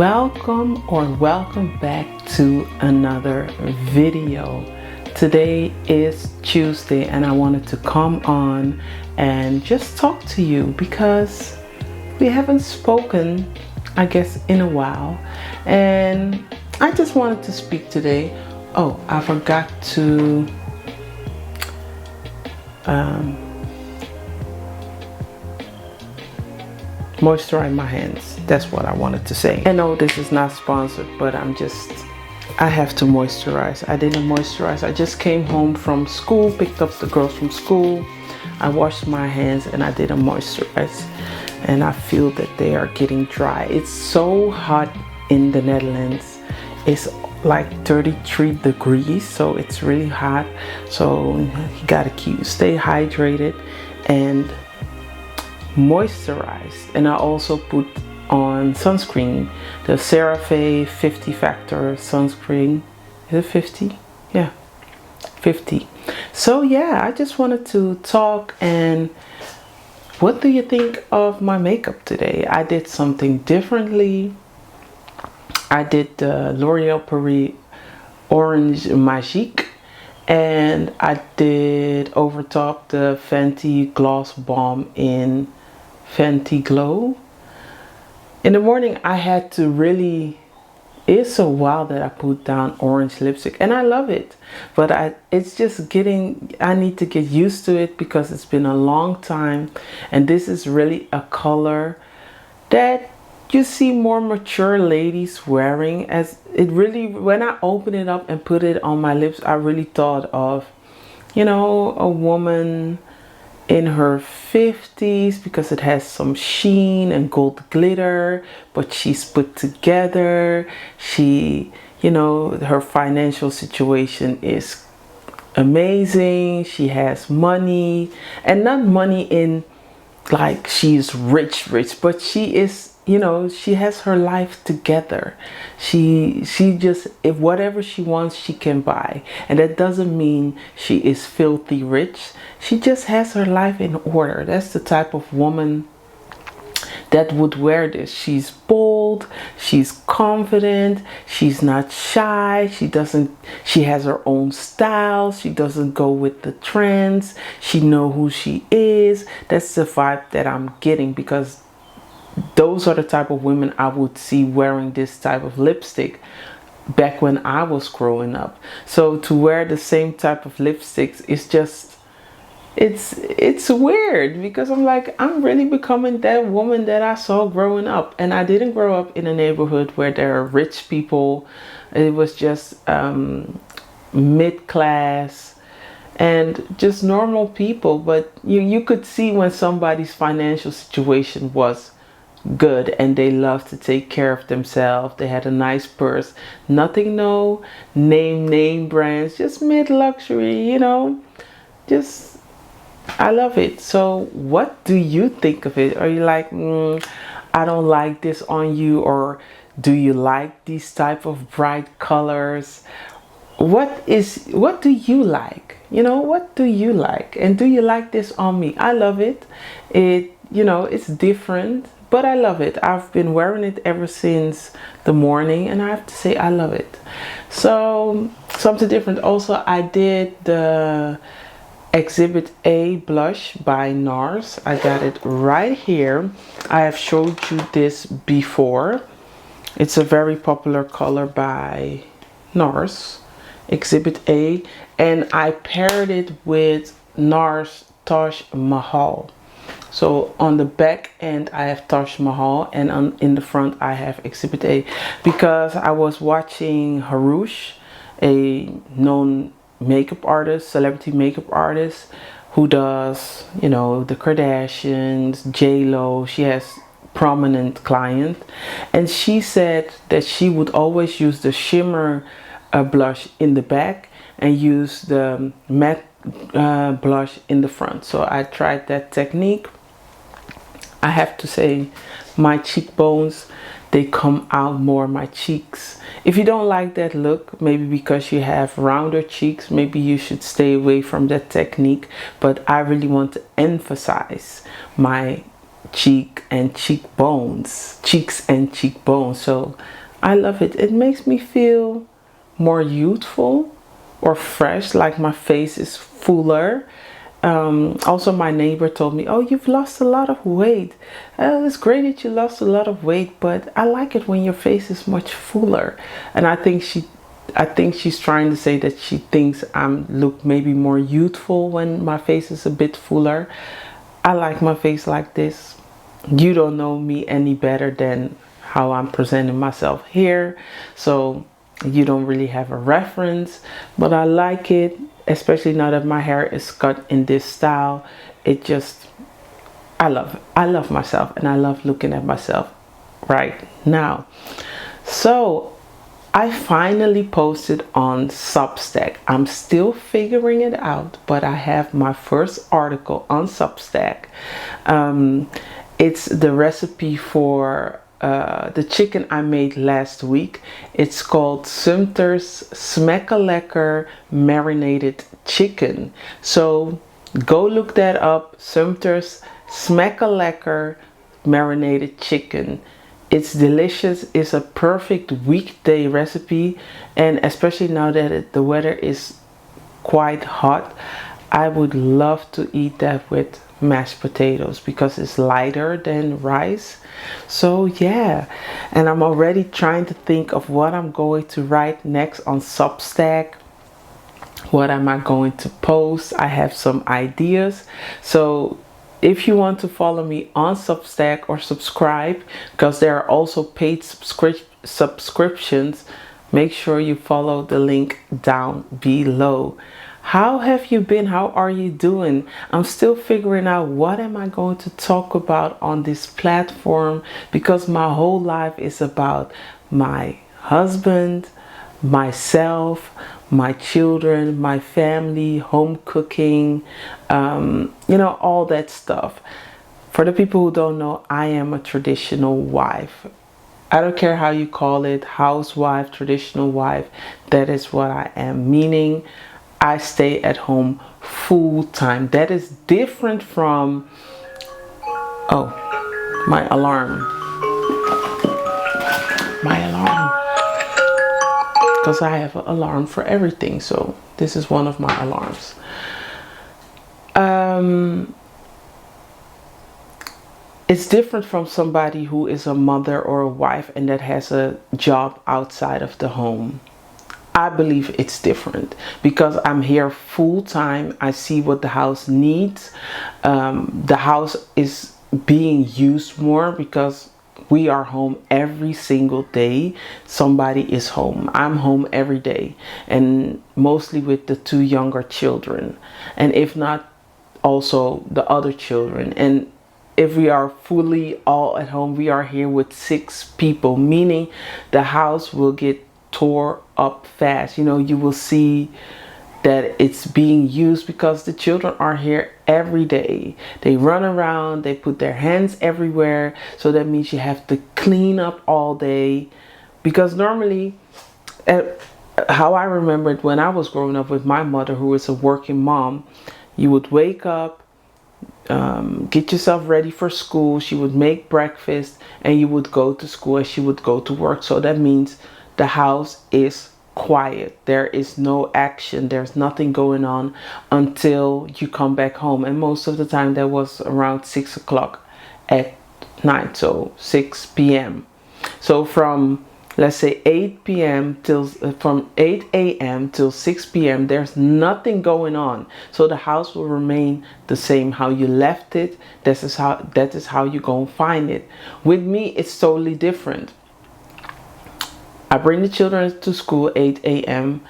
Welcome back to another video. Today is Tuesday and I wanted to come on and just talk to you because we haven't spoken, I guess, in a while, and I just wanted to speak today. Oh, I forgot to moisturize my hands. That's what I wanted to say. I know this is not sponsored, but I have to moisturize. I didn't moisturize. I just came home from school, picked up the girls from school. I washed my hands and I didn't moisturize. And I feel that they are getting dry. It's so hot in the Netherlands. It's like 33 degrees, so it's really hot. So you gotta stay hydrated and moisturized. And I also put on sunscreen, the CeraVe 50 factor sunscreen. Is it 50? Yeah, 50. So yeah, I just wanted to talk. And what do you think of my makeup today? I did something differently. I did the L'Oreal Paris Orange Magique, and I did over top the Fenty Gloss Bomb in Fenty Glow. In the morning I had to really, it's a while that I put down orange lipstick and I love it, but it's just getting, I need to get used to it because it's been a long time, and this is really a color that you see more mature ladies wearing. As it really, when I opened it up and put it on my lips, I really thought of, you know, a woman in her 50s, because it has some sheen and gold glitter, but she's put together. She, you know, her financial situation is amazing. She has money, and not money in like she's rich, but she is, you know, she has her life together. She just, if whatever she wants, she can buy. And that doesn't mean she is filthy rich. She just has her life in order. That's the type of woman that would wear this. She's bold, she's confident, she's not shy, she has her own style, she doesn't go with the trends, she knows who she is. That's the vibe that I'm getting, because those are the type of women I would see wearing this type of lipstick back when I was growing up. So to wear the same type of lipsticks is just, it's weird, because I'm like, I'm really becoming that woman that I saw growing up. And I didn't grow up in a neighborhood where there are rich people. It was just mid-class and just normal people. But you could see when somebody's financial situation was good and they love to take care of themselves. They had a nice purse, nothing, no name brands, just mid luxury, you know, just, I love it. So what do you think of it? Are you like, I don't like this on you? Or do you like these type of bright colors? What do you like? You know, what do you like? And do you like this on me? I love it. It, you know, it's different, but I love it. I've been wearing it ever since the morning, and I have to say I love it. So something different also, I did the Exhibit A blush by NARS. I got it right here. I have showed you this before. It's a very popular color by NARS, Exhibit A, and I paired it with NARS Taj Mahal. So on the back end I have Taj Mahal, and in the front I have Exhibit A, because I was watching Harouche, a known makeup artist, celebrity makeup artist, who does, you know, the Kardashians, J-Lo. She has prominent client, and she said that she would always use the shimmer blush in the back and use the matte blush in the front. So I tried that technique. I have to say, my cheekbones, they come out more, my cheeks. If you don't like that look, maybe because you have rounder cheeks, maybe you should stay away from that technique. But I really want to emphasize my cheeks and cheekbones. So I love it. It makes me feel more youthful or fresh, like my face is fuller. Also, my neighbor told me, oh, you've lost a lot of weight. It's great that you lost a lot of weight, but I like it when your face is much fuller. And I think she's trying to say that she thinks I'm look maybe more youthful when my face is a bit fuller. I like my face like this. You don't know me any better than how I'm presenting myself here, so you don't really have a reference, but I like it, especially now that my hair is cut in this style. It just, I love myself, and I love looking at myself right now. So I finally posted on Substack. I'm still figuring it out, but I have my first article on Substack. It's the recipe for the chicken I made last week. It's called Sumter's Smack-a-Lekker Marinated Chicken. So go look that up. Sumter's Smack-a-Lekker Marinated Chicken. It's delicious. It's a perfect weekday recipe, and especially now that the weather is quite hot, I would love to eat that with mashed potatoes because it's lighter than rice. So yeah, and I'm already trying to think of what I'm going to write next on Substack. What am I going to post? I have some ideas. So if you want to follow me on Substack or subscribe, because there are also paid subscriptions, make sure you follow the link down below. How have you been? How are you doing? I'm still figuring out what am I going to talk about on this platform, because my whole life is about my husband, myself, my children, my family, home cooking, you know, all that stuff. For the people who don't know, I am a traditional wife. I don't care how you call it, housewife, traditional wife, that is what I am, meaning I stay at home full time. That is different from, oh, my alarm. Because I have an alarm for everything. So this is one of my alarms. It's different from somebody who is a mother or a wife and that has a job outside of the home. I believe it's different because I'm here full time. I see what the house needs. The house is being used more because we are home every single day. Somebody is home. I'm home every day, and mostly with the two younger children, and if not, also the other children. And if we are fully all at home, we are here with 6 people, meaning the house will get tore up fast. You know, you will see that it's being used because the children are here every day. They run around, they put their hands everywhere, so that means you have to clean up all day. Because normally, how I remembered when I was growing up with my mother, who was a working mom, you would wake up, get yourself ready for school, she would make breakfast, and you would go to school and she would go to work. So that means the house is quiet. There is no action. There's nothing going on until you come back home. And most of the time that was around 6 o'clock at night. So 6 p.m. So from, let's say 8 p.m. till from 8 a.m. till 6 p.m. there's nothing going on. So the house will remain the same how you left it. That is how you're going to find it. With me, it's totally different. I bring the children to school 8 a.m.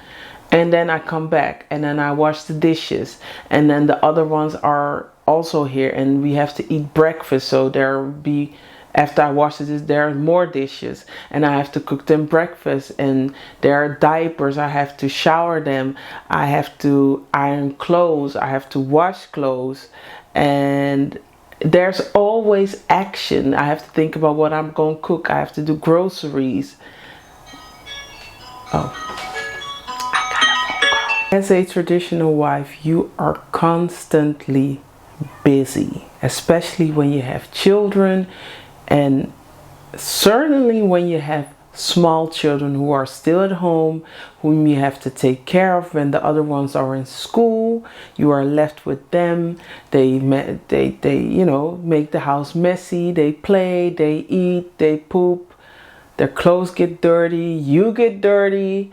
and then I come back and then I wash the dishes, and then the other ones are also here and we have to eat breakfast. So there will be, after I wash the dishes, there are more dishes and I have to cook them breakfast, and there are diapers, I have to shower them, I have to iron clothes, I have to wash clothes, and there's always action. I have to think about what I'm going to cook. I have to do groceries. Oh, I got a phone call. As a traditional wife, you are constantly busy. especially when you have children, and certainly when you have small children who are still at home, whom you have to take care of when the other ones are in school. You are left with them. They you know, make the house messy. They play, they eat, they poop, their clothes get dirty, you get dirty,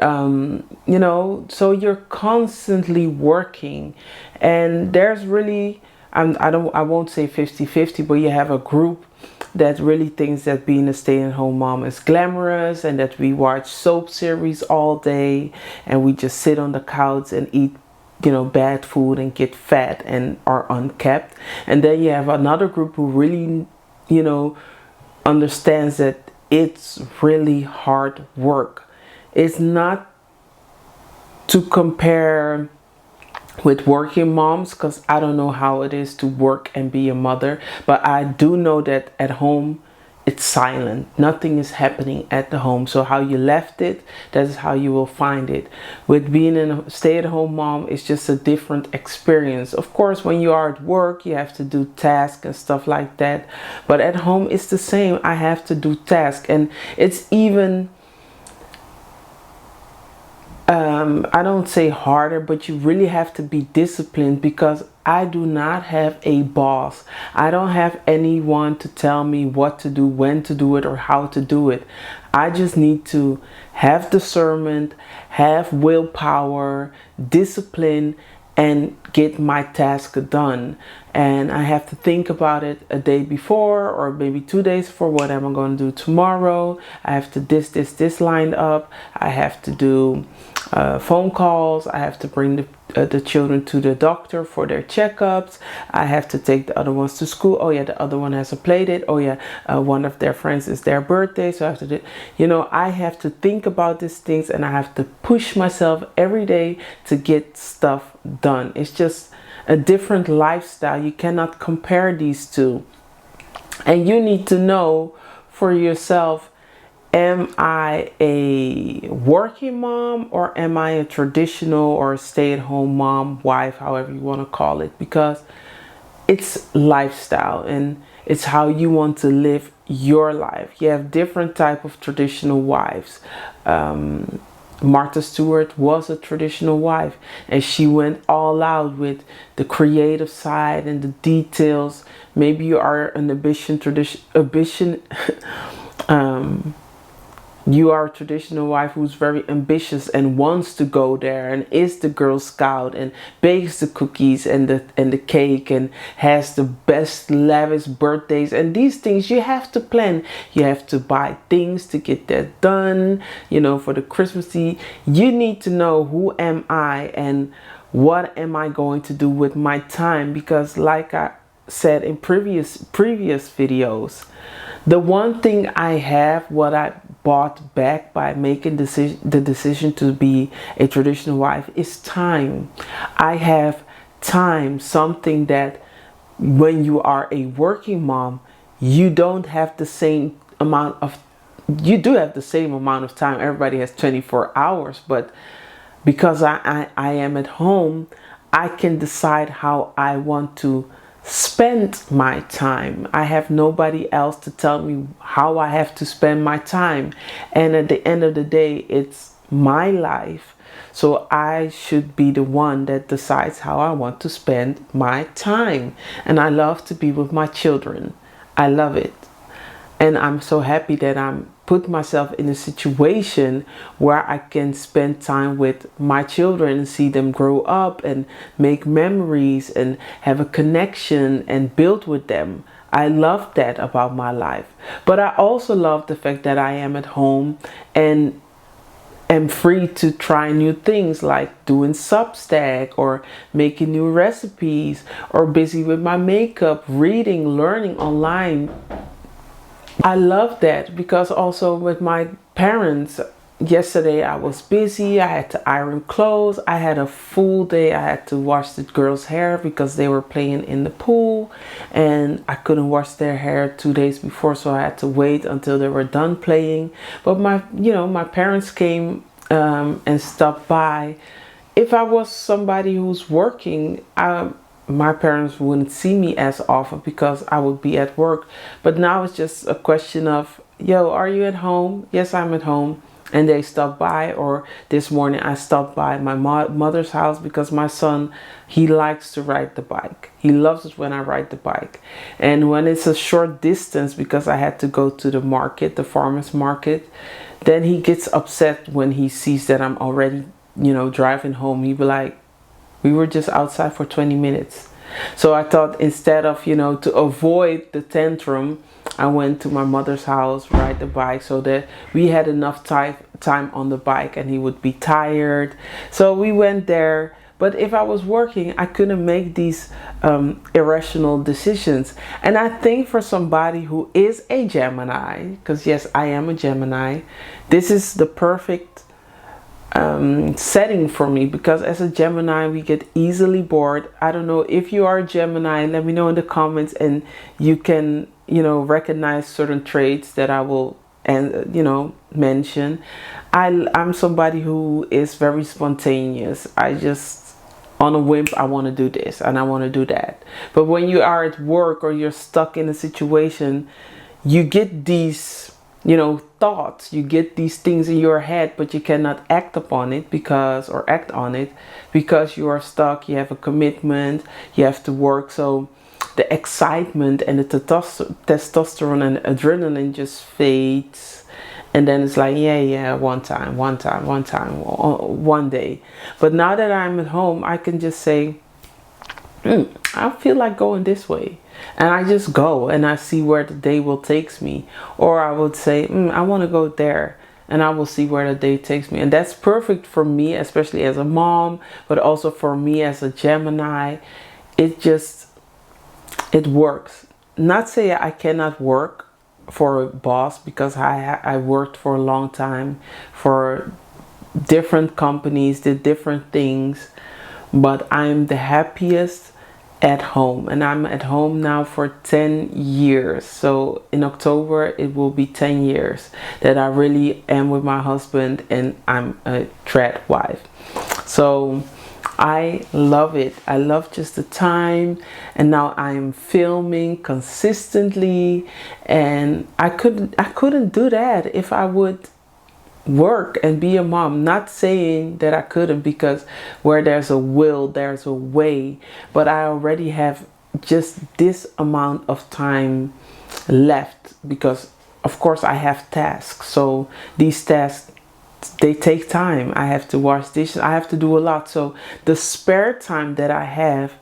you know, so you're constantly working. And there's really, I won't say 50-50, but you have a group that really thinks that being a stay-at-home mom is glamorous, and that we watch soap series all day and we just sit on the couch and eat, you know, bad food and get fat and are unkept. And then you have another group who really, you know, understands that it's really hard work. It's not to compare with working moms, because I don't know how it is to work and be a mother, but I do know that at home it's silent. Nothing is happening at the home. So how you left it, that is how you will find it. With being a stay-at-home mom, it's just a different experience. Of course, when you are at work, you have to do tasks and stuff like that, but at home it's the same. I have to do tasks, and it's even I don't say harder, but you really have to be disciplined, because I do not have a boss. I don't have anyone to tell me what to do, when to do it, or how to do it. I just need to have discernment, have willpower, discipline, and get my task done. And I have to think about it a day before, or maybe 2 days before, what am I going to do tomorrow. I have to this lined up. I have to do phone calls. I have to bring the children to the doctor for their checkups. I have to take the other ones to school. Oh yeah, the other one has a play date. Oh yeah, one of their friends is their birthday, so I have to do, you know, I have to think about these things, and I have to push myself every day to get stuff done. It's just a different lifestyle. You cannot compare these two, and you need to know for yourself, am I a working mom, or am I a traditional or stay-at-home mom, wife, however you want to call it? Because it's lifestyle, and it's how you want to live your life. You have different type of traditional wives. Martha Stewart was a traditional wife, and she went all out with the creative side and the details. Maybe you are an you are a traditional wife who's very ambitious and wants to go there, and is the Girl Scout, and bakes the cookies and the cake, and has the best lavish birthdays. And these things you have to plan. You have to buy things to get that done, you know, for the Christmas Eve. You need to know, who am I and what am I going to do with my time? Because like I said in previous videos, the one thing I have, what I bought back by making the decision to be a traditional wife, is time. I have time, something that when you are a working mom, you don't have the same amount of, you do have the same amount of time. Everybody has 24 hours, but because I am at home, I can decide how I want to spend my time. I have nobody else to tell me how I have to spend my time, and at the end of the day, it's my life, so I should be the one that decides how I want to spend my time. And I love to be with my children. I love it, and I'm so happy that I'm put myself in a situation where I can spend time with my children and see them grow up and make memories and have a connection and build with them. I love that about my life. But I also love the fact that I am at home and am free to try new things, like doing Substack, or making new recipes, or busy with my makeup, reading, learning online. I love that, because also with my parents, yesterday I was busy. I had to iron clothes. I had a full day. I had to wash the girls' hair because they were playing in the pool, and I couldn't wash their hair 2 days before, so I had to wait until they were done playing. But my parents came and stopped by. If I was somebody who's working, my parents wouldn't see me as often because I would be at work. But now it's just a question of, yo, are you at home? Yes, I'm at home. And they stop by. Or this morning I stopped by my mother's house because my son, he likes to ride the bike. He loves it when I ride the bike. And when it's a short distance, because I had to go to the market, the farmer's market, then he gets upset when he sees that I'm already, you know, driving home. He'd be like, we were just outside for 20 minutes. So I thought, instead of, you know, to avoid the tantrum, I went to my mother's house, ride the bike, so that we had enough time on the bike, and he would be tired. So we went there. But if I was working, I couldn't make these irrational decisions. And I think for somebody who is a Gemini, because yes, I am a Gemini, this is the perfect setting for me, because as a Gemini we get easily bored. I don't know if you are a Gemini, let me know in the comments, and you can, you know, recognize certain traits that I will, and you know, mention. I'm somebody who is very spontaneous. I just, on a whim, I want to do this and I want to do that. But when you are at work or you're stuck in a situation, you get these, you know, thoughts, you get these things in your head, but you cannot act upon it because, or act on it because you are stuck. You have a commitment, you have to work. So the excitement and the testosterone and adrenaline just fades. And then it's like, yeah, one day. But now that I'm at home, I can just say, I feel like going this way. And I just go and I see where the day will take me. Or I would say, I want to go there. And I will see where the day takes me. And that's perfect for me, especially as a mom, but also for me as a Gemini. It works. Not say I cannot work for a boss, because I worked for a long time for different companies, did different things, but I'm the happiest at home. And I'm at home now for 10 years. So in October it will be 10 years that I really am with my husband, and I'm a Tradwife. So I love it. I love just the time. And now I'm filming consistently, and I couldn't do that if I would work and be a mom. Not saying that I couldn't, because where there's a will, there's a way. But I already have just this amount of time left, because of course I have tasks. So these tasks, they take time. I have to wash dishes. I have to do a lot. So the spare time that I have,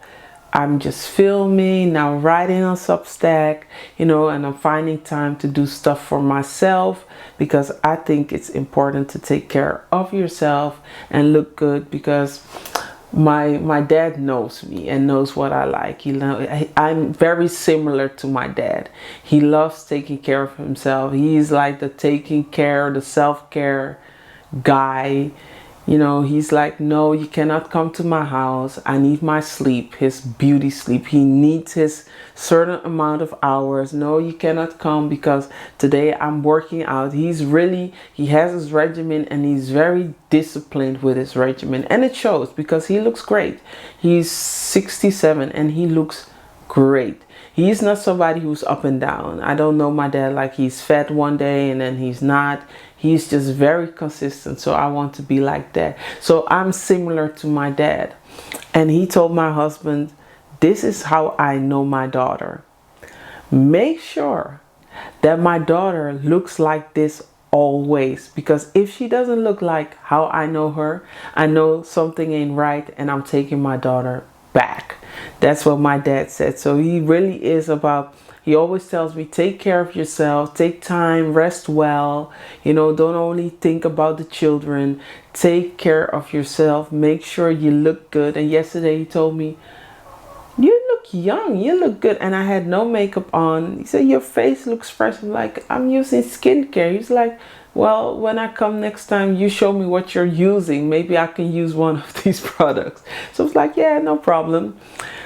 I'm just filming, now writing on Substack, you know, and I'm finding time to do stuff for myself, because I think it's important to take care of yourself and look good, because my dad knows me and knows what I like. You know, I'm very similar to my dad. He loves taking care of himself. He's like the taking care, the self-care guy. You know, he's like, no, you cannot come to my house. I need my sleep, his beauty sleep. He needs his certain amount of hours. No, you cannot come because today I'm working out. He has his regimen, and he's very disciplined with his regimen. And it shows, because he looks great. He's 67 and he looks great. He's not somebody who's up and down. I don't know my dad, like he's fat one day and then he's not. He's just very consistent. So I want to be like that. So I'm similar to my dad. And he told my husband, this is how I know my daughter. Make sure that my daughter looks like this always. Because if she doesn't look like how I know her, I know something ain't right, and I'm taking my daughter back. That's what my dad said. So he really is about, he always tells me, take care of yourself, take time, rest well, you know, don't only think about the children, take care of yourself, make sure you look good. And yesterday he told me, you look young, you look good. And I had no makeup on. He said, your face looks fresh. I'm like, I'm using skincare. He's like, well, when I come next time, you show me what you're using. Maybe I can use one of these products. So I was like, yeah, no problem.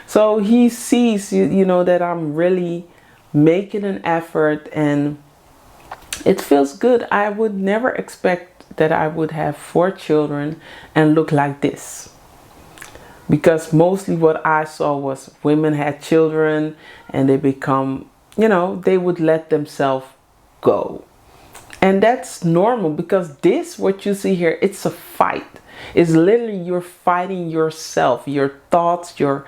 So he sees, you know, that I'm really making an effort, and it feels good. I would never expect that I would have 4 children and look like this. because mostly what I saw was women had children and they become, you know, they would let themselves go. And that's normal, because this, what you see here, it's a fight. It's literally you're fighting yourself, your thoughts, your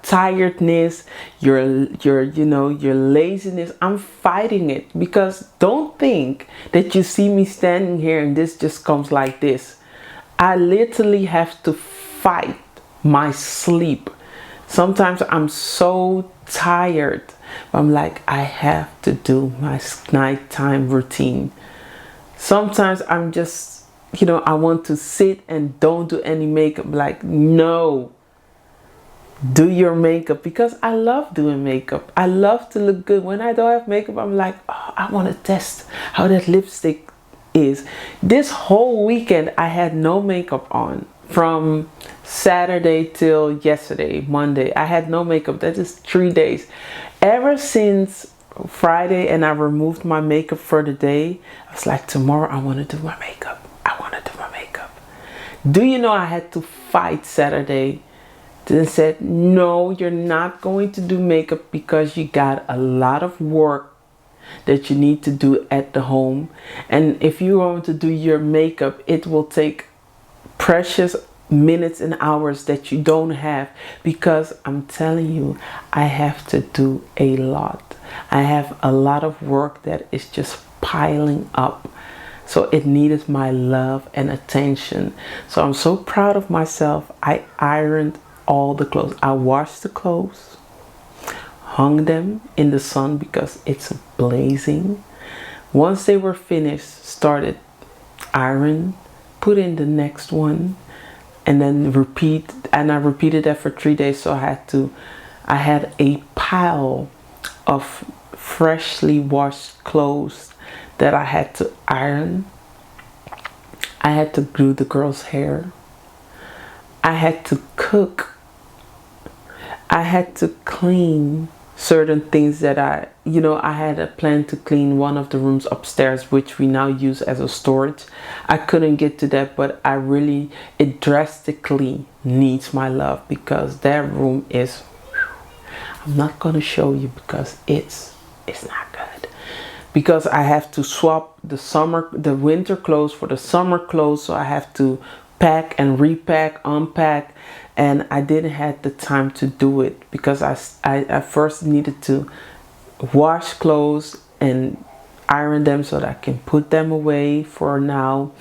tiredness, your you know, your laziness. I'm fighting it, because don't think that you see me standing here and this just comes like this. I literally have to fight my sleep. Sometimes I'm so tired, I'm like, I have to do my nighttime routine. Sometimes I'm just, you know, I want to sit and don't do any makeup. Like, no, do your makeup, because I love doing makeup. I love to look good. When I don't have makeup, I'm like, oh, I want to test how that lipstick is. This whole weekend I had no makeup on. From Saturday till yesterday, Monday, I had no makeup. That is 3 days. Ever since Friday, and I removed my makeup for the day, I was like, tomorrow I want to do my makeup. I want to do my makeup. Do you know I had to fight Saturday? Then said, no, you're not going to do makeup, because you got a lot of work that you need to do at the home. And if you want to do your makeup, it will take precious minutes and hours that you don't have, because I'm telling you, I have to do a lot. I have a lot of work that is just piling up, so it needed my love and attention. So I'm so proud of myself. I ironed all the clothes. I washed the clothes, hung them in the sun because it's blazing. Once they were finished, started iron, put in the next one, and then repeat. And I repeated that for 3 days. So I had a pile of freshly washed clothes that I had to iron. I had to glue the girl's hair. I had to cook. I had to clean certain things that I had a plan to clean one of the rooms upstairs, which we now use as a storage. I couldn't get to that, but it drastically needs my love, because that room is, I'm not going to show you because it's not good. Because I have to swap the winter clothes for the summer clothes, so I have to pack and repack, unpack, and I didn't have the time to do it, because I first needed to wash clothes and iron them so that I can put them away for now.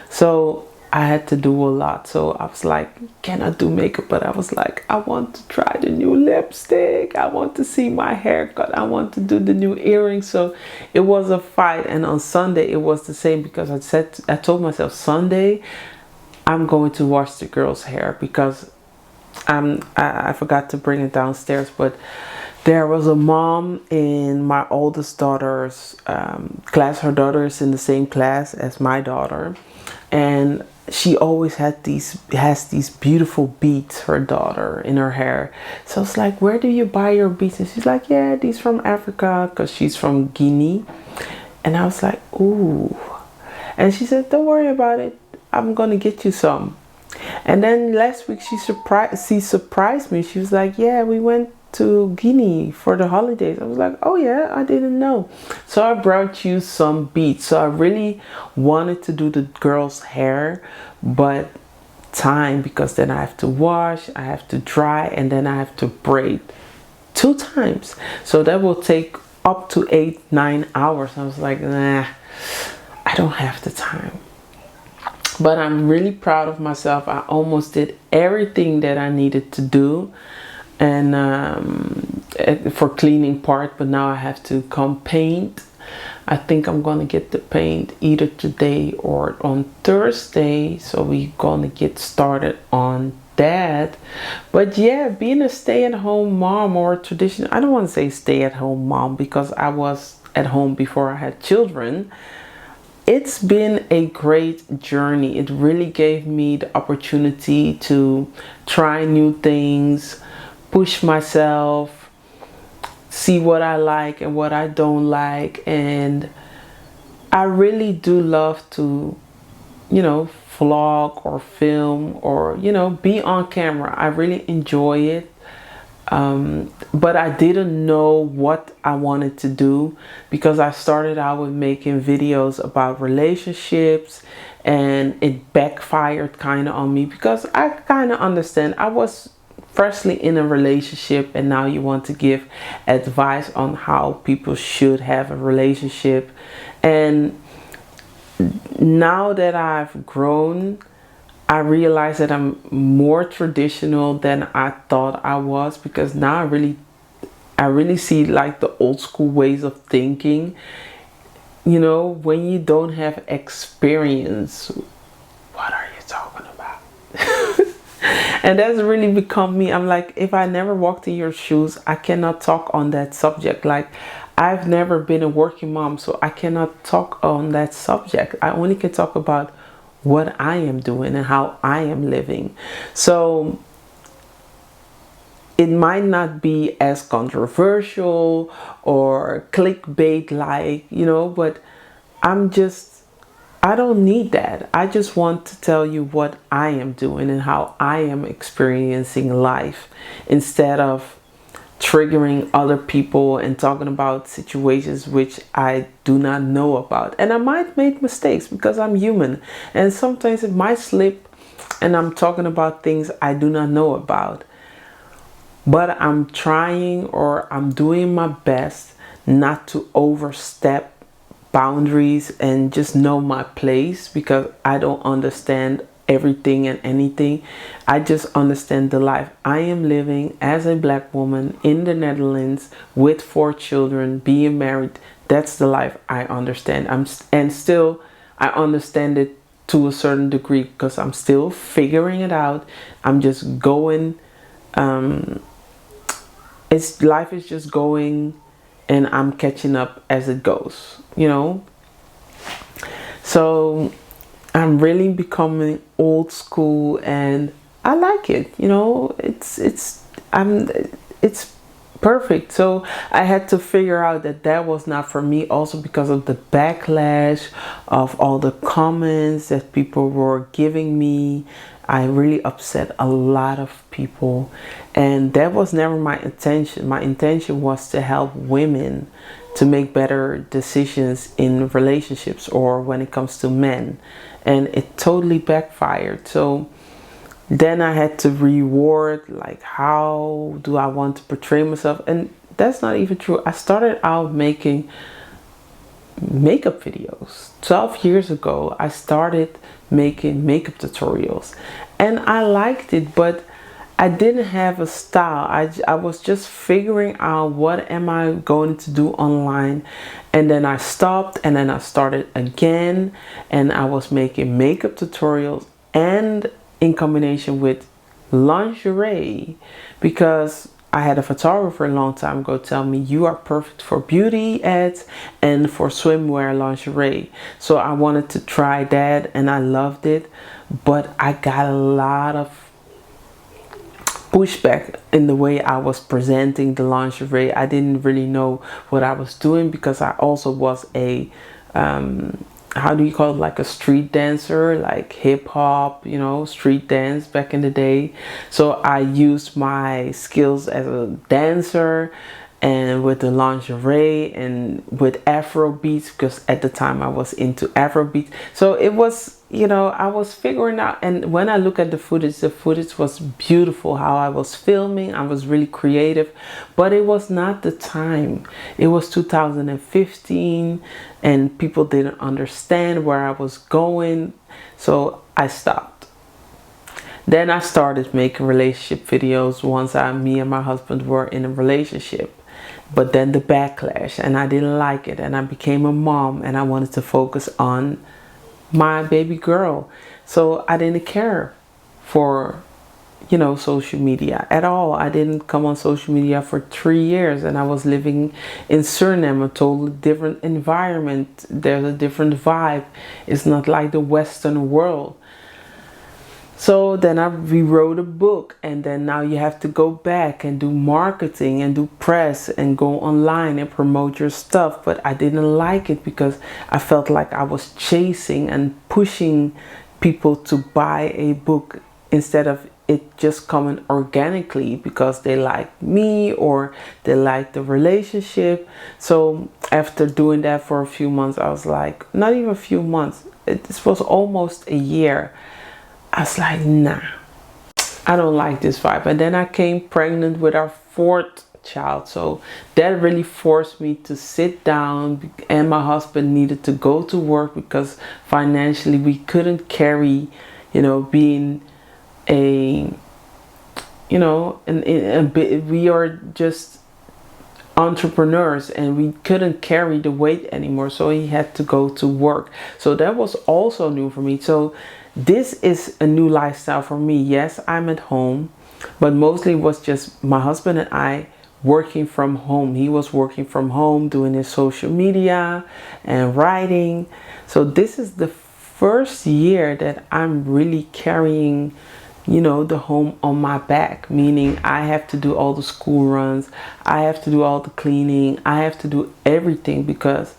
So I had to do a lot. So I was like, can I do makeup? But I was like, I want to try the new lipstick. I want to see my haircut. I want to do the new earrings. So it was a fight. And on Sunday it was the same, because I told myself, Sunday I'm going to wash the girl's hair, because I forgot to bring it downstairs, but there was a mom in my oldest daughter's class. Her daughter is in the same class as my daughter, and she always has these beautiful beads, her daughter, in her hair. So it's like, where do you buy your beads? And she's like, yeah, these from Africa, because she's from Guinea. And I was like, ooh. And she said, don't worry about it, I'm gonna get you some. And then last week she surprised me. She was like, yeah, we went to Guinea for the holidays. I was like, oh yeah, I didn't know. So I brought you some beads. So I really wanted to do the girl's hair, but time, because then I have to wash, I have to dry, and then I have to braid 2 times. So that will take up to 8-9 hours. I was like, nah, I don't have the time. But I'm really proud of myself. I almost did everything that I needed to do, and for cleaning part, but now I have to come paint. I think I'm gonna get the paint either today or on Thursday, so we're gonna get started on that. But yeah, being a stay-at-home mom, or traditional, I don't want to say stay-at-home mom, because I was at home before I had children. It's been a great journey. It really gave me the opportunity to try new things, push myself, see what I like and what I don't like. And I really do love to, vlog or film or, you know, be on camera. I really enjoy it. But I didn't know what I wanted to do, because I started out with making videos about relationships, and it backfired kind of on me, because I kind of understand. I was freshly in a relationship, and now you want to give advice on how people should have a relationship. And now that I've grown, I realize that I'm more traditional than I thought I was, because now I really see like the old school ways of thinking. You know, when you don't have experience, what are you talking about? And that's really become me. I'm like, if I never walked in your shoes, I cannot talk on that subject. Like, I've never been a working mom, so I cannot talk on that subject. I only can talk about what I am doing and how I am living. So it might not be as controversial or clickbait like, you know, but I don't need that. I just want to tell you what I am doing and how I am experiencing life, instead of triggering other people and talking about situations which I do not know about. And I might make mistakes, because I'm human, and sometimes it might slip and I'm talking about things I do not know about. But I'm trying, or I'm doing my best not to overstep boundaries and just know my place, because I don't understand everything and anything. I just understand the life I am living as a black woman in the Netherlands with 4 children, being married. That's the life I understand. And still I understand it to a certain degree, because I'm still figuring it out. I'm just going, life is just going, and I'm catching up as it goes, you know. So I'm really becoming old school, and I like it, you know. It's perfect. So I had to figure out that was not for me, also because of the backlash of all the comments that people were giving me. I really upset a lot of people, and that was never my intention. My intention was to help women to make better decisions in relationships, or when it comes to men, and it totally backfired. So then I had to reward, like, how do I want to portray myself? And that's not even true. I started out making makeup videos 12 years ago. I started making makeup tutorials, and I liked it, but I didn't have a style. I was just figuring out what am I going to do online, and then I stopped, and then I started again, and I was making makeup tutorials and in combination with lingerie, because I had a photographer a long time ago tell me, you are perfect for beauty ads and for swimwear lingerie. So I wanted to try that, and I loved it, but I got a lot of pushback in the way I was presenting the lingerie. I didn't really know what I was doing, because I also was a how do you call it, like a street dancer, like hip hop, you know, street dance back in the day. So I used my skills as a dancer, and with the lingerie, and with Afro beats, because at the time I was into Afro beats. So it was, you know, I was figuring out. And when I look at the footage was beautiful. How I was filming, I was really creative, but it was not the time. It was 2015, and people didn't understand where I was going, so I stopped. Then I started making relationship videos once me and my husband were in a relationship. But then the backlash, and I didn't like it, and I became a mom, and I wanted to focus on my baby girl. So I didn't care for, you know, social media at all. I didn't come on social media for 3 years, and I was living in Suriname, a totally different environment. There's a different vibe. It's not like the Western world. So then I rewrote a book, and then now you have to go back and do marketing and do press and go online and promote your stuff. But I didn't like it, because I felt like I was chasing and pushing people to buy a book instead of it just coming organically because they like me or they like the relationship. So after doing that for a few months, I was like, not even a few months, this was almost a year. I was like, nah, I don't like this vibe. And then I came pregnant with our 4th child, so that really forced me to sit down, and my husband needed to go to work because financially we couldn't carry, you know, being a, you know, and we are just entrepreneurs and we couldn't carry the weight anymore, so he had to go to work. So that was also new for me. So this is a new lifestyle for me. Yes, I'm at home, but mostly it was just my husband and I working from home. He was working from home doing his social media and writing. So this is the first year that I'm really carrying, you know, the home on my back, meaning I have to do all the school runs, I have to do all the cleaning, I have to do everything because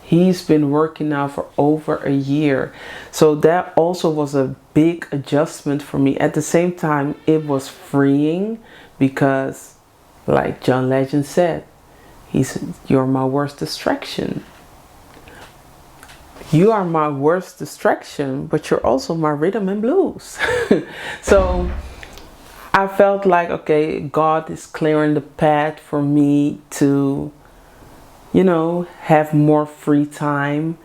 he's been working now for over a year. So that also was a big adjustment for me. At the same time, it was freeing because, like John Legend said, you're my worst distraction. You are my worst distraction, but you're also my rhythm and blues. So I felt like, okay, God is clearing the path for me to, you know, have more free time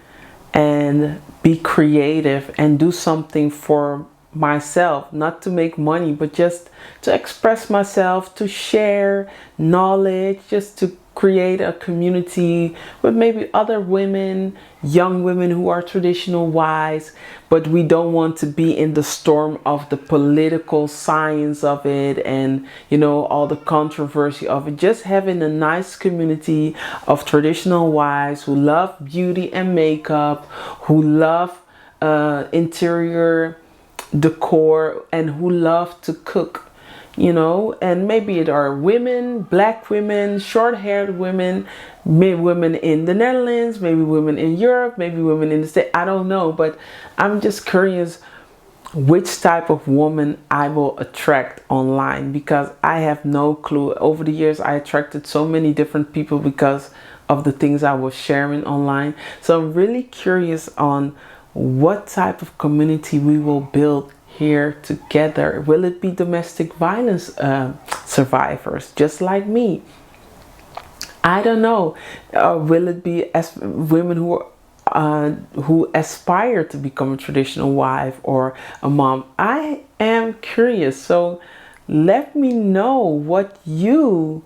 and be creative and do something for myself, not to make money, but just to express myself, to share knowledge, just to create a community with maybe other women, young women who are traditional wives, but we don't want to be in the storm of the political science of it and, you know, all the controversy of it. Just having a nice community of traditional wives who love beauty and makeup, who love interior decor, and who love to cook, you know. And maybe it are women, black women, short-haired women, maybe women in the Netherlands, maybe women in Europe, maybe women in the States, I don't know. But I'm just curious which type of woman I will attract online, because I have no clue. Over the years I attracted so many different people because of the things I was sharing online. So I'm really curious on what type of community we will build here together. Will it be domestic violence survivors just like me? I don't know. Will it be as women who aspire to become a traditional wife or a mom? I am curious. So let me know what you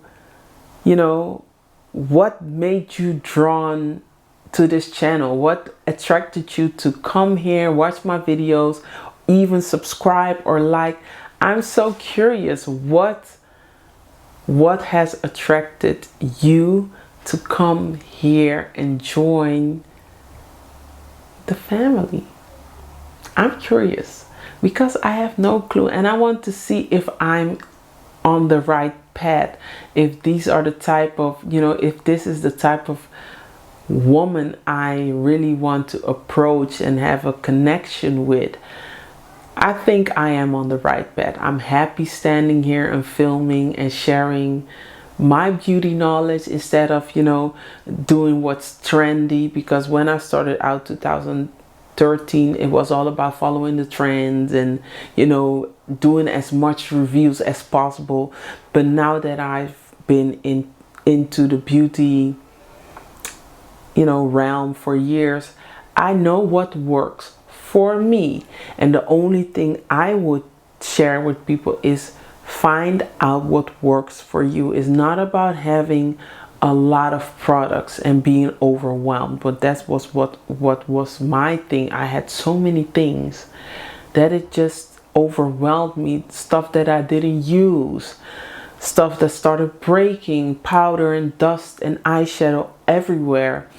know, what made you drawn to this channel, what attracted you to come here, watch my videos, even subscribe or like. I'm so curious what has attracted you to come here and join the family. I'm curious because I have no clue, and I want to see if I'm on the right path, if these are the type of, you know, if this is the type of woman I really want to approach and have a connection with. I think I am on the right path. I'm happy standing here and filming and sharing my beauty knowledge instead of, you know, doing what's trendy, because when I started out 2013, it was all about following the trends and, you know, doing as much reviews as possible. But now that I've been into the beauty, you know, realm for years, I know what works for me, and the only thing I would share with people is find out what works for you. It's not about having a lot of products and being overwhelmed, but that was what was my thing. I had so many things that it just overwhelmed me, stuff that I didn't use, stuff that started breaking, powder and dust and eyeshadow everywhere,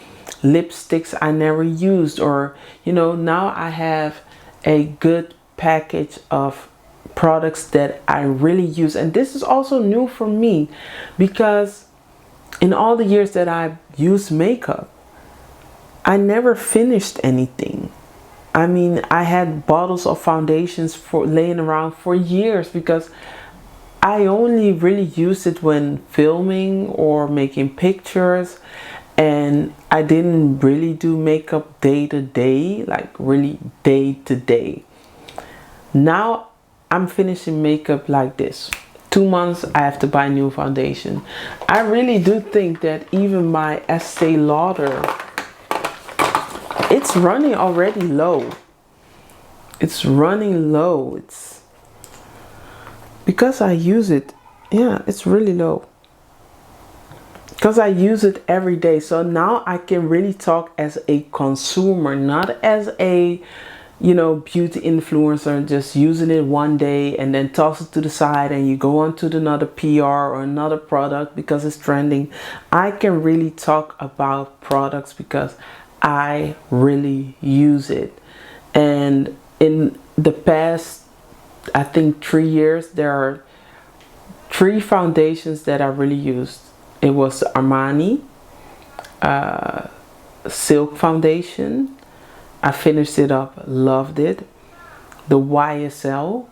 lipsticks I never used, or, you know, now I have a good package of products that I really use. And this is also new for me, because in all the years that I've used makeup, I never finished anything. I mean, I had bottles of foundations for laying around for years because I only really used it when filming or making pictures, and I didn't really do makeup day to day, like really day to day. Now I'm finishing makeup like this. 2 months I have to buy new foundation. I really do think that even my Estée Lauder, it's running already low. It's running low. It's because I use it. Yeah, it's really low. Because I use it every day. So now I can really talk as a consumer, not as a, you know, beauty influencer, just using it one day and then toss it to the side and you go on to another PR or another product because it's trending. I can really talk about products because I really use it. And in the past, I think 3 years, there are 3 foundations that I really used. It was Armani Silk Foundation. I finished it up, loved it. The YSL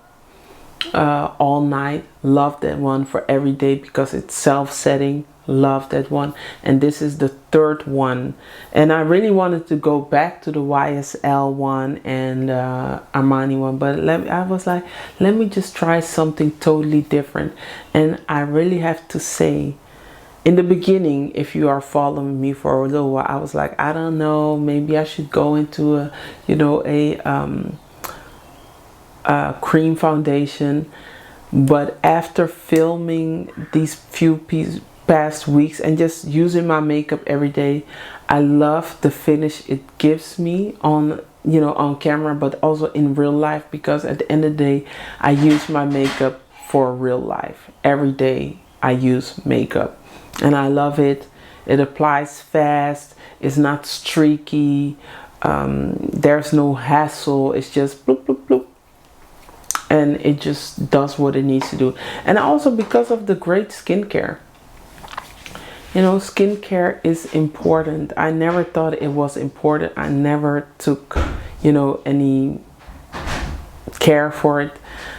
All Night, loved that one for every day because it's self-setting, loved that one. And this is the 3rd one, and I really wanted to go back to the YSL one and Armani one, but I was like, let me just try something totally different. And I really have to say, in the beginning, if you are following me for a little while, I was like, I don't know, maybe I should go into a, you know, a cream foundation. But after filming these past weeks and just using my makeup every day, I love the finish it gives me on, you know, on camera, but also in real life, because at the end of the day, I use my makeup for real life. Every day I use makeup. And I love it. It applies fast. It's not streaky. There's no hassle. It's just bloop, bloop, bloop. And it just does what it needs to do. And also because of the great skincare. You know, skincare is important. I never thought it was important. I never took, you know, any care for it.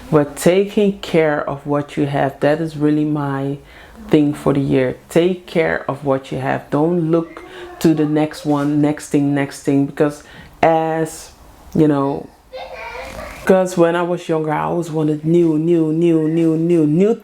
But taking care of what you have, that is really my thing for the year. Take care of what you have. Don't look to the next one, next thing, because as you know, because when I was younger, I always wanted new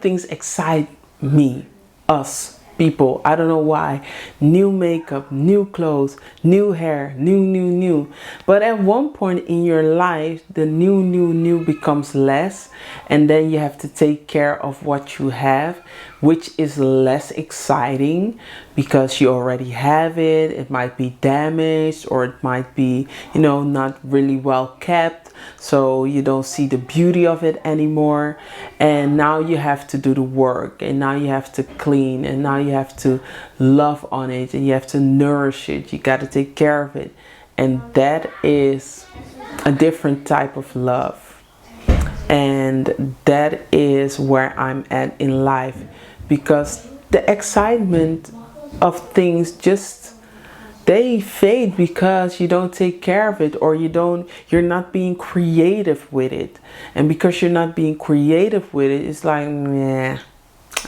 things. Excite me, us people. I don't know why. New makeup, new clothes, new hair, new. But at one point in your life, the new becomes less, and then you have to take care of what you have, which is less exciting because you already have it. It might be damaged, or it might be, you know, not really well kept, so you don't see the beauty of it anymore. And now you have to do the work, and now you have to clean, and now you have to love on it, and you have to nourish it. You got to take care of it, and that is a different type of love. And that is where I'm at in life, because the excitement of things just, they fade because you don't take care of it, or you're not being creative with it. And because you're not being creative with it, it's like, nah,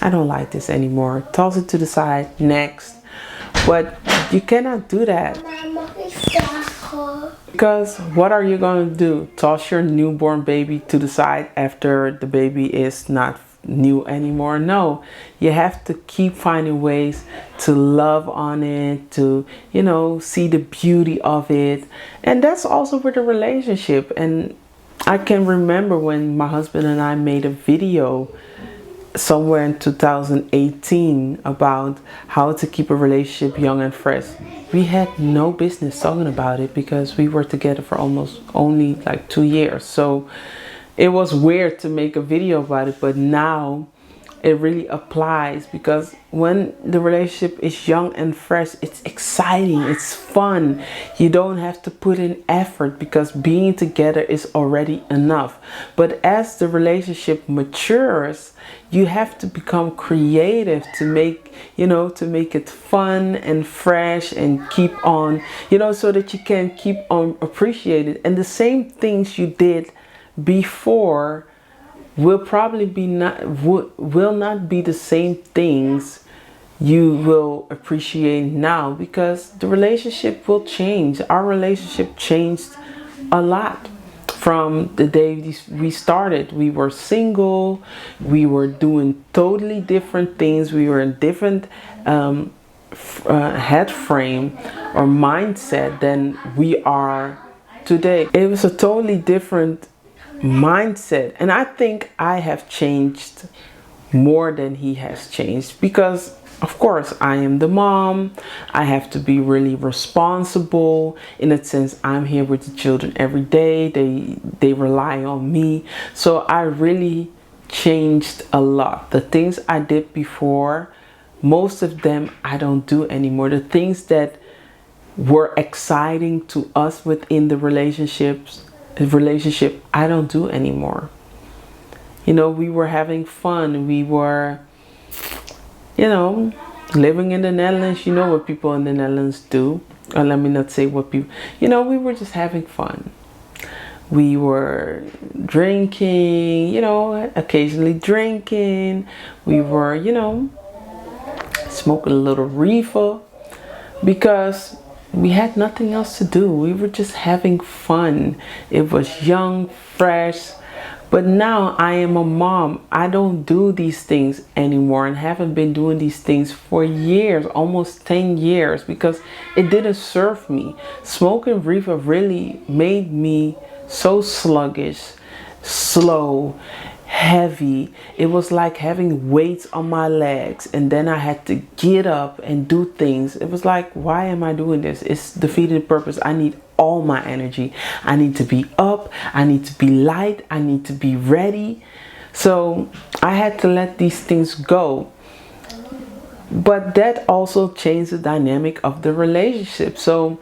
I don't like this anymore. Toss it to the side, next. But you cannot do that. Because what are you going to do? Toss your newborn baby to the side after the baby is not new anymore? No, you have to keep finding ways to love on it, to, you know, see the beauty of it. And that's also with a relationship. And I can remember when my husband and I made a video somewhere in 2018 about how to keep a relationship young and fresh. We had no business talking about it because we were together for almost only like 2 years. So it was weird to make a video about it. But now it really applies, because when the relationship is young and fresh, it's exciting, it's fun. You don't have to put in effort because being together is already enough. But as the relationship matures, you have to become creative to make, you know, to make it fun and fresh and keep on, you know, so that you can keep on appreciating. And the same things you did before will probably be will not be the same things you will appreciate now, because the relationship will change. Our relationship changed a lot from the day we started. We were single, we were doing totally different things, we were in different head frame or mindset than we are today. It was a totally different mindset, and I think I have changed more than he has changed, because of course I am the mom. I have to be really responsible in a sense. I'm here with the children every day. They rely on me, so I really changed a lot. The things I did before, most of them I don't do anymore. The things that were exciting to us within the relationship I don't do anymore. You know, we were having fun. We were, you know, living in the Netherlands. You know what people in the Netherlands do. Or let me not say what people, you know, we were just having fun. We were drinking, you know, occasionally drinking. We were, you know, smoking a little reefer, because we had nothing else to do. We were just having fun. It was young, fresh. But now I am a mom. I don't do these things anymore, and haven't been doing these things for years, almost 10 years, because it didn't serve me. Smoking reefer really made me so sluggish, slow, heavy. It was like having weights on my legs, and then I had to get up and do things. It was like, why am I doing this? It's defeating the purpose. I need all my energy. I need to be up. I need to be light. I need to be ready. So I had to let these things go. But that also changed the dynamic of the relationship. So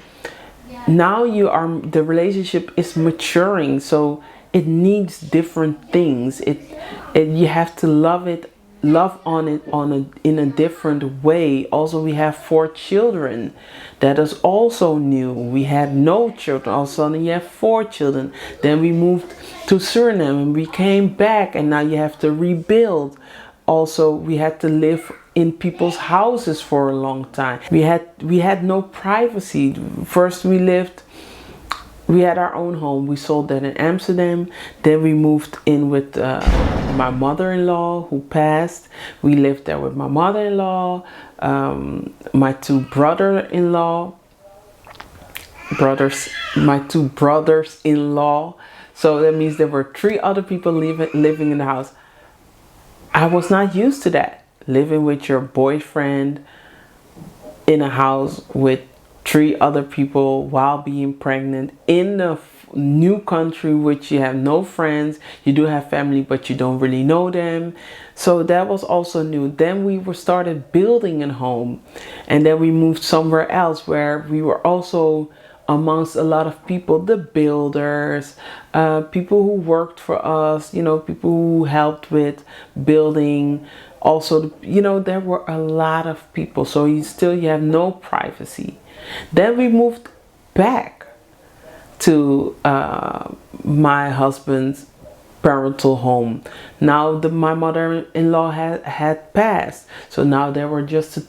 now the relationship is maturing. So it needs different things. You have to love on it in a different way. Also, we have 4 children. That is also new. We had no children. All of a sudden you have 4 children. Then we moved to Suriname and we came back, and now you have to rebuild. Also, we had to live in people's houses for a long time. We had no privacy. First we had our own home. We sold that in Amsterdam. Then we moved in with my mother-in-law who passed. We lived there with my mother-in-law, my 2 my 2 brothers-in-law. So that means there were 3 other people living in the house. I was not used to that. Living with your boyfriend in a house with 3 other people while being pregnant in a new country, which you have no friends. You do have family, but you don't really know them. So that was also new. Then we started building a home, and then we moved somewhere else where we were also amongst a lot of people, the builders, people who worked for us, you know, people who helped with building. Also, you know, there were a lot of people, so you have no privacy. Then we moved back to my husband's parental home. Now my mother-in-law had passed, so now there were just the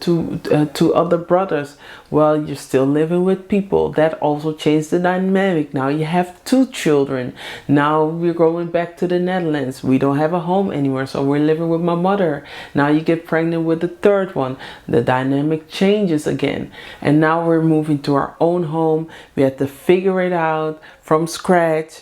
two other brothers. Well, you're still living with people. That also changed the dynamic. Now you have 2 children. Now we're going back to the Netherlands. We don't have a home anymore, so we're living with my mother. Now you get pregnant with the 3rd one. The dynamic changes again, and now we're moving to our own home. We had to figure it out from scratch.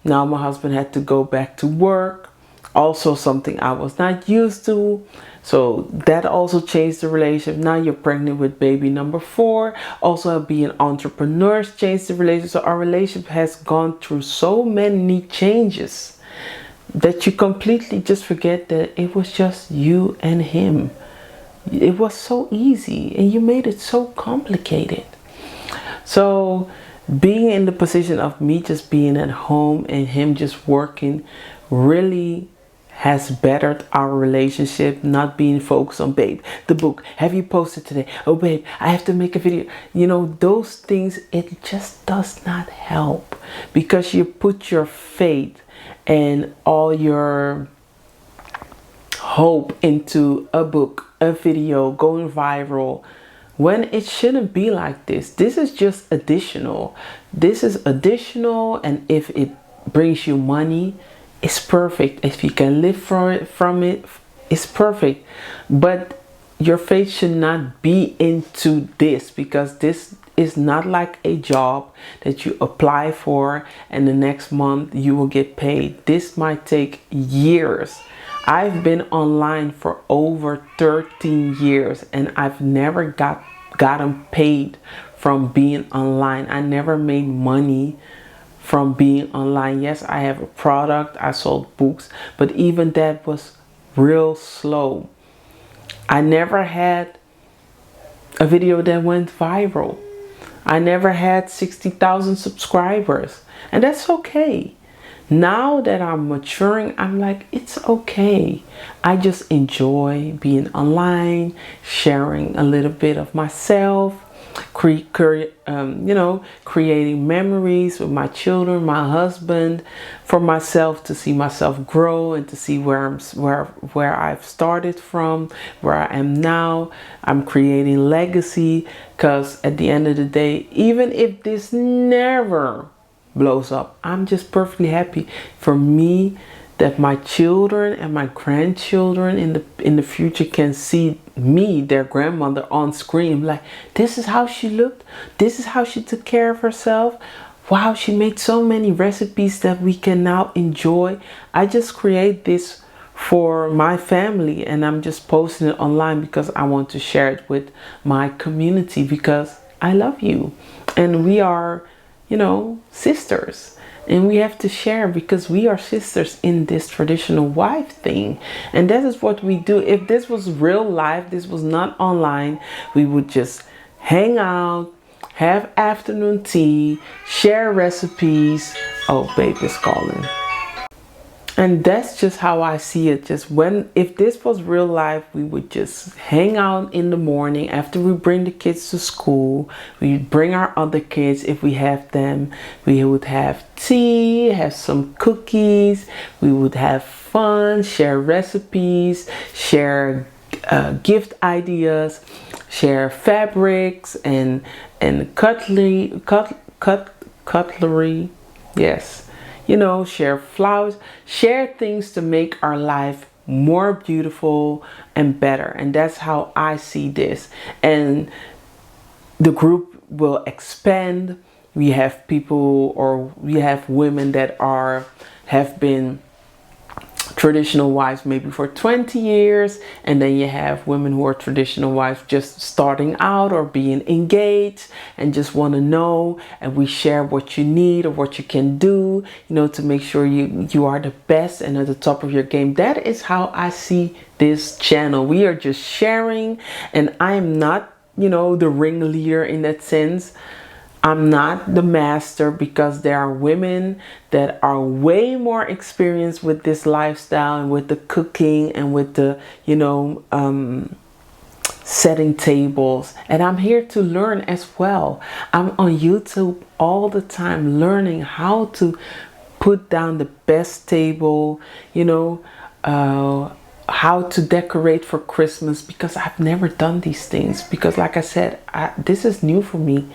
Now my husband had to go back to work, also something I was not used to. So that also changed the relationship. Now you're pregnant with baby number 4. Also being entrepreneurs changed the relationship. So our relationship has gone through so many changes. that you completely just forget that it was just you and him. It was so easy and you made it so complicated. So being in the position of me just being at home and him just working really has bettered our relationship. Not being focused on, babe, the book, have you posted today? Oh babe, I have to make a video. You know, those things, it just does not help, because you put your faith and all your hope into a book, a video going viral, when it shouldn't be like this. This is just additional. This is additional, and if it brings you money, it's perfect. If you can live from it, it's perfect. But your faith should not be into this, because this is not like a job that you apply for and the next month you will get paid. This might take years. I've been online for over 13 years and I've never gotten paid from being online. I never made money from being online. Yes, I have a product, I sold books, but even that was real slow. I never had a video that went viral. I never had 60,000 subscribers, and that's okay. Now that I'm maturing, I'm like, it's okay. I just enjoy being online, sharing a little bit of myself, creating memories with my children, my husband, for myself, to see myself grow and to see where I've started from, where I am now. I'm creating legacy, because at the end of the day, even if this never blows up, I'm just perfectly happy for me that my children and my grandchildren in the future can see me, their grandmother, on screen. Like, this is how she looked, this is how she took care of herself. Wow, she made so many recipes that we can now enjoy. I just create this for my family, and I'm just posting it online because I want to share it with my community, because I love you and we are, you know, sisters, and we have to share because we are sisters in this traditional wife thing. And that is what we do. If this was real life, this was not online, we would just hang out, have afternoon tea, share recipes. Oh, babe is calling. And that's just how I see it. Just if this was real life, we would just hang out in the morning after we bring the kids to school. We bring our other kids if we have them. We would have tea, have some cookies. We would have fun, share recipes, share gift ideas, share fabrics and cutlery. Yes. You know, share flowers, share things to make our life more beautiful and better. And that's how I see this. And the group will expand. We have people, or we have women that have been traditional wives maybe for 20 years, and then you have women who are traditional wives just starting out or being engaged and just want to know, and we share what you need or what you can do, you know, to make sure you are the best and at the top of your game. That is how I see this channel. We are just sharing, and I am not, you know, the ringleader in that sense. I'm not the master, because there are women that are way more experienced with this lifestyle and with the cooking and with the, you know, setting tables. And I'm here to learn as well. I'm on YouTube all the time learning how to put down the best table, you know, how to decorate for Christmas, because I've never done these things. Because like I said, this is new for me.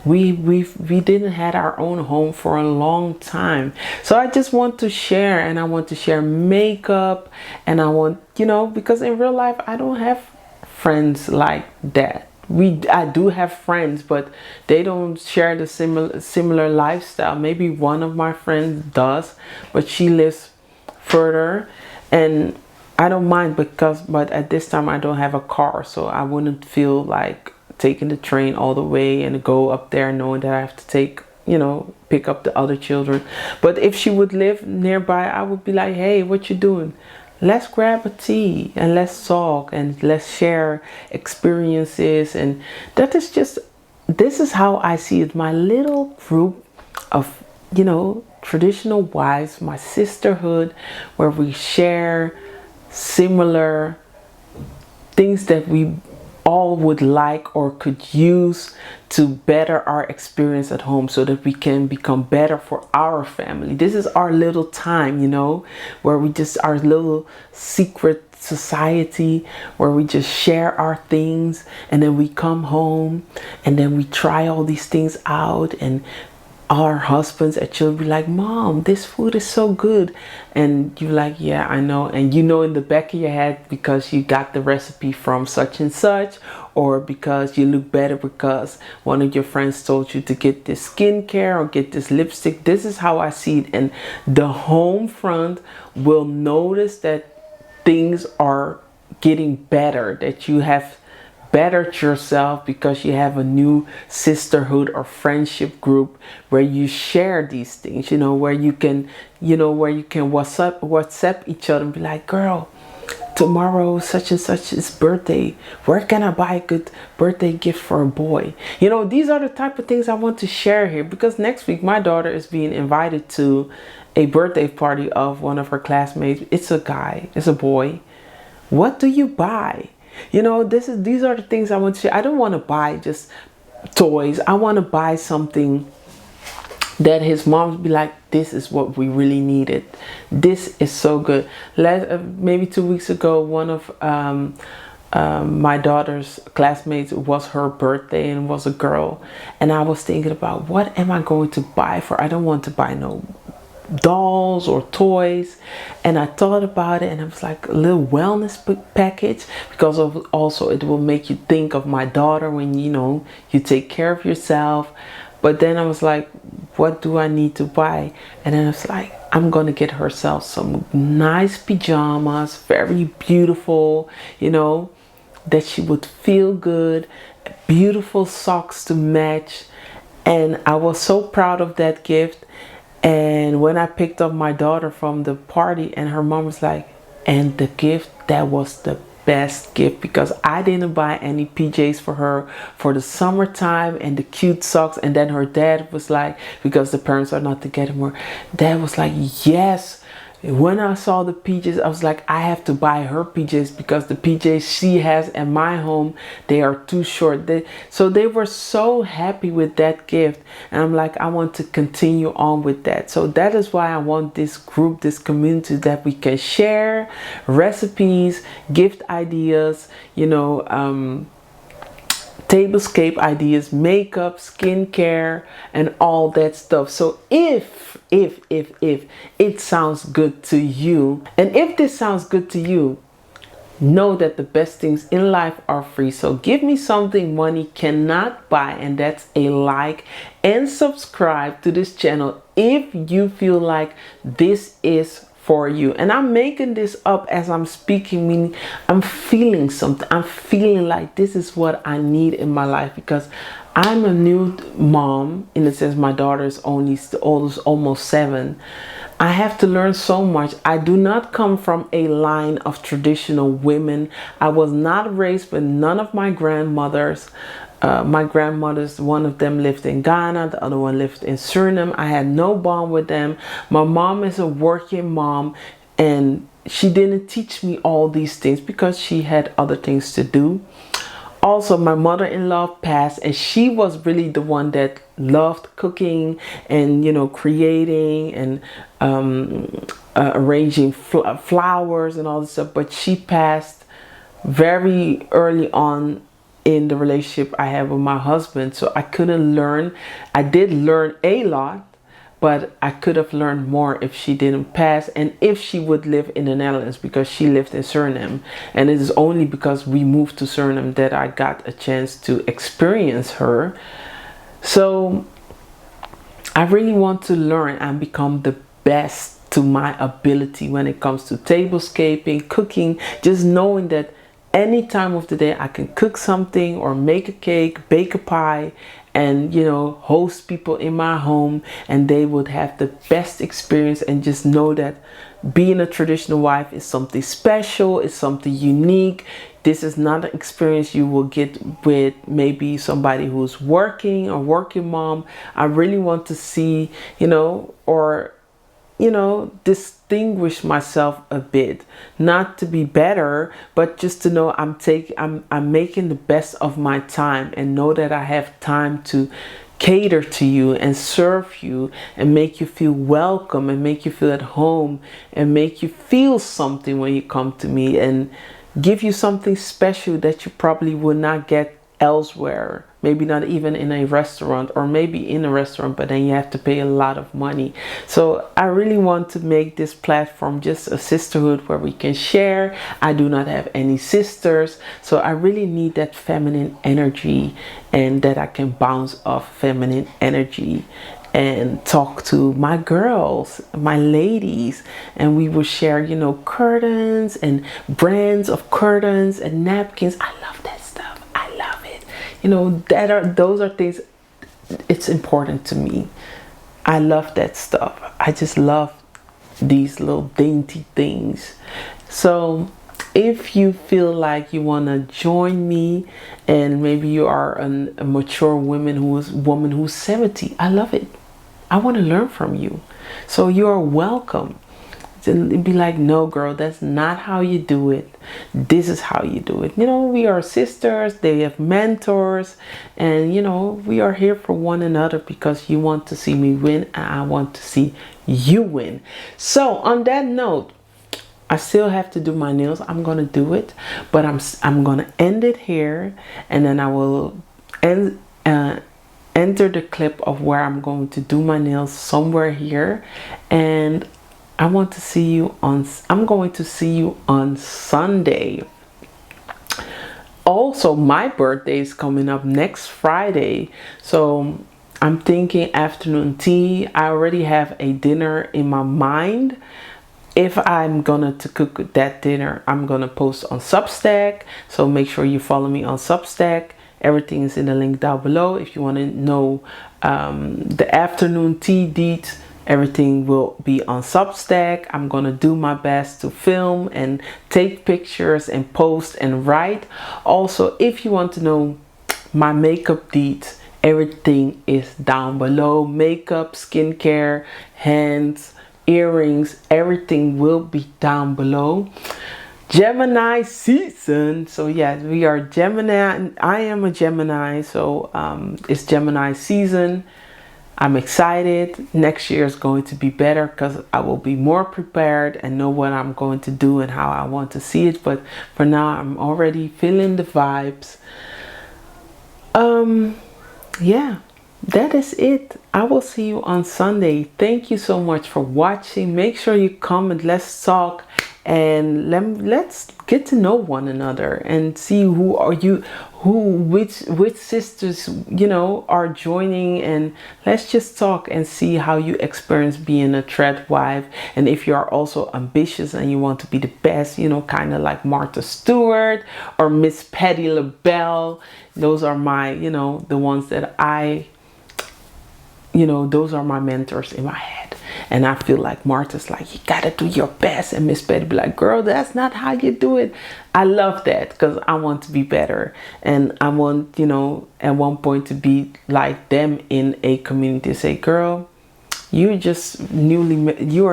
We didn't have our own home for a long time. So I just want to share, and I want to share makeup, and I want, you know, because in real life I don't have friends like that. I do have friends, but they don't share the similar lifestyle. Maybe one of my friends does, but she lives further, and I don't mind, but at this time I don't have a car, so I wouldn't feel like taking the train all the way and go up there knowing that I have to take you know, pick up the other children. But if she would live nearby, I would be like, hey, what you doing? Let's grab a tea and let's talk and let's share experiences. And that is just, this is how I see it. My little group of, you know, traditional wives, my sisterhood, where we share similar things that we all would like or could use to better our experience at home, so that we can become better for our family. This is our little time, you know, where we just, our little secret society, where we just share our things, and then we come home and then we try all these things out, and our husbands and children be like, Mom, this food is so good. And you're like, yeah, I know. And you know in the back of your head, because you got the recipe from such and such, or because you look better because one of your friends told you to get this skincare or get this lipstick. This is how I see it. And the home front will notice that things are getting better, that you have bettered yourself because you have a new sisterhood or friendship group where you share these things, you know, where you can, you know, where you can WhatsApp each other and be like, girl, tomorrow such and such is birthday. Where can I buy a good birthday gift for a boy? You know, these are the type of things I want to share here, because next week my daughter is being invited to a birthday party of one of her classmates. It's a guy, it's a boy. What do you buy? You know, these are the things I want to share. I don't want to buy just toys. I want to buy something that his mom would be like, this is what we really needed. This is so good. Maybe 2 weeks ago, one of my daughter's classmates, was her birthday, and was a girl. And I was thinking about, what am I going to buy for? I don't want to buy no dolls or toys. And I thought about it, and I was like, a little wellness package, because of also it will make you think of my daughter when, you know, you take care of yourself. But then I was like, what do I need to buy? And then I was like, I'm gonna get herself some nice pajamas, very beautiful, you know, that she would feel good, beautiful socks to match. And I was so proud of that gift. And when I picked up my daughter from the party, and her mom was like, and the gift, that was the best gift, because I didn't buy any PJs for her for the summertime and the cute socks. And then her dad was like, because the parents are not together anymore, dad was like, yes. When I saw the PJs, I was like, I have to buy her PJs, because the PJs she has at my home, they are too short. So they were so happy with that gift. And I'm like, I want to continue on with that. So that is why I want this group, this community, that we can share recipes, gift ideas, you know, tablescape ideas, makeup, skincare, and all that stuff. So if it sounds good to you, and if this sounds good to you, know that the best things in life are free. So give me something money cannot buy, and that's a like and subscribe to this channel if you feel like this is for you. And I'm making this up as I'm speaking, meaning I'm feeling something. I'm feeling like this is what I need in my life, because I'm a new mom, in the sense my daughter is only almost 7. I have to learn so much. I do not come from a line of traditional women. I was not raised with none of my grandmothers. My grandmothers, one of them lived in Ghana, the other one lived in Suriname. I had no bond with them. My mom is a working mom, and she didn't teach me all these things because she had other things to do. Also, my mother-in-law passed, and she was really the one that loved cooking and, you know, creating and arranging flowers and all this stuff. But she passed very early on in the relationship I had with my husband, so I couldn't learn. I did learn a lot, but I could have learned more if she didn't pass, and if she would live in the Netherlands, because she lived in Suriname. And it is only because we moved to Suriname that I got a chance to experience her. So I really want to learn and become the best to my ability when it comes to tablescaping, cooking, just knowing that any time of the day I can cook something or make a cake, bake a pie, and, you know, host people in my home, and they would have the best experience, and just know that being a traditional wife is something special, it's something unique. This is not an experience you will get with maybe somebody who's working or working mom. I really want to see, you know, or, you know, distinguish myself a bit, not to be better, but just to know I'm making the best of my time, and know that I have time to cater to you and serve you and make you feel welcome and make you feel at home and make you feel something when you come to me, and give you something special that you probably would not get elsewhere. Maybe not even in a restaurant, or maybe in a restaurant, but then you have to pay a lot of money. So I really want to make this platform just a sisterhood where we can share. I do not have any sisters, so I really need that feminine energy, and that I can bounce off feminine energy and talk to my girls, my ladies, and we will share, you know, curtains and brands of curtains and napkins. I love that stuff. I love it. You know, those are things, it's important to me. I love that stuff. I just love these little dainty things. So if you feel like you want to join me, and maybe you are a mature woman who's 70, I love it. I want to learn from you. So you are welcome. And be like, no girl, that's not how you do it. This is how you do it. You know, we are sisters, they have mentors, and you know, we are here for one another, because you want to see me win and I want to see you win. So on that note, I still have to do my nails. I'm gonna do it, but I'm gonna end it here, and then I will enter the clip of where I'm going to do my nails somewhere here, and I'm going to see you on Sunday. Also, my birthday is coming up next Friday, so I'm thinking afternoon tea. I already have a dinner in my mind. If I'm gonna cook that dinner, I'm gonna post on Substack, so make sure you follow me on Substack. Everything is in the link down below. If you want to know the afternoon tea deets, everything will be on Substack. I'm gonna do my best to film and take pictures and post and write. Also, if you want to know my makeup deets, everything is down below. Makeup, skincare, hands, earrings, everything will be down below. Gemini season. So yes, we are Gemini. I am a Gemini, so it's Gemini season. I'm excited. Next year is going to be better, because I will be more prepared and know what I'm going to do and how I want to see it. But for now, I'm already feeling the vibes. Yeah, that is it. I will see you on Sunday. Thank you so much for watching. Make sure you comment, let's talk, and let's get to know one another and see which sisters, you know, are joining, and let's just talk and see how you experience being a trad wife. And if you are also ambitious and you want to be the best, you know, kind of like Martha Stewart or Miss Patti LaBelle, those are my, you know, the ones that those are my mentors in my head. And I feel like Martha's like, you gotta do your best, and Miss Betty be like, girl, that's not how you do it. I love that, because I want to be better, and I want, you know, at one point to be like them in a community. Say, girl, you are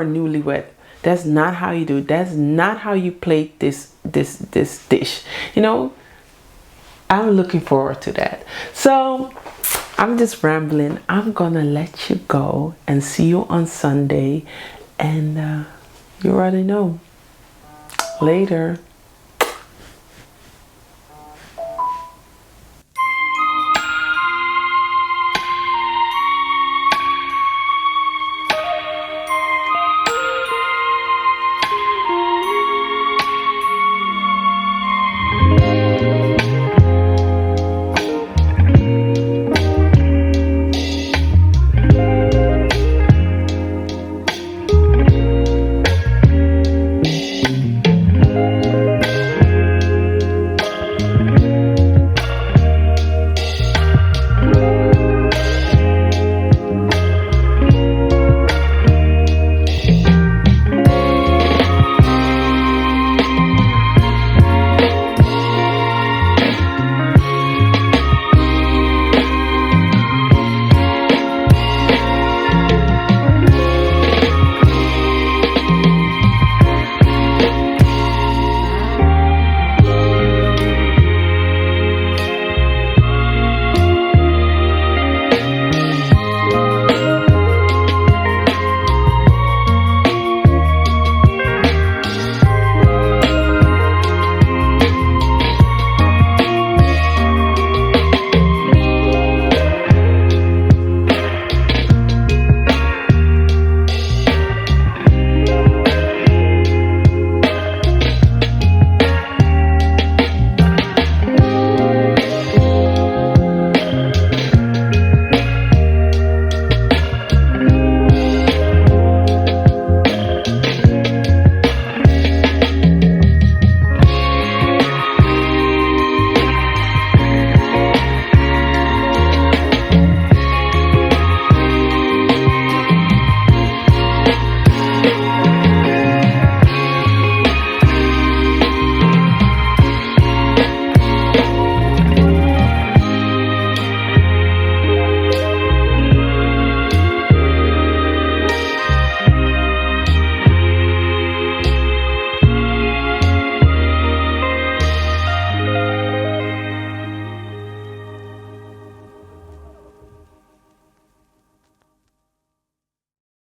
newlywed. That's not how you do it. That's not how you plate this dish. You know, I'm looking forward to that. So I'm just rambling. I'm gonna let you go and see you on Sunday, and you already know. Later.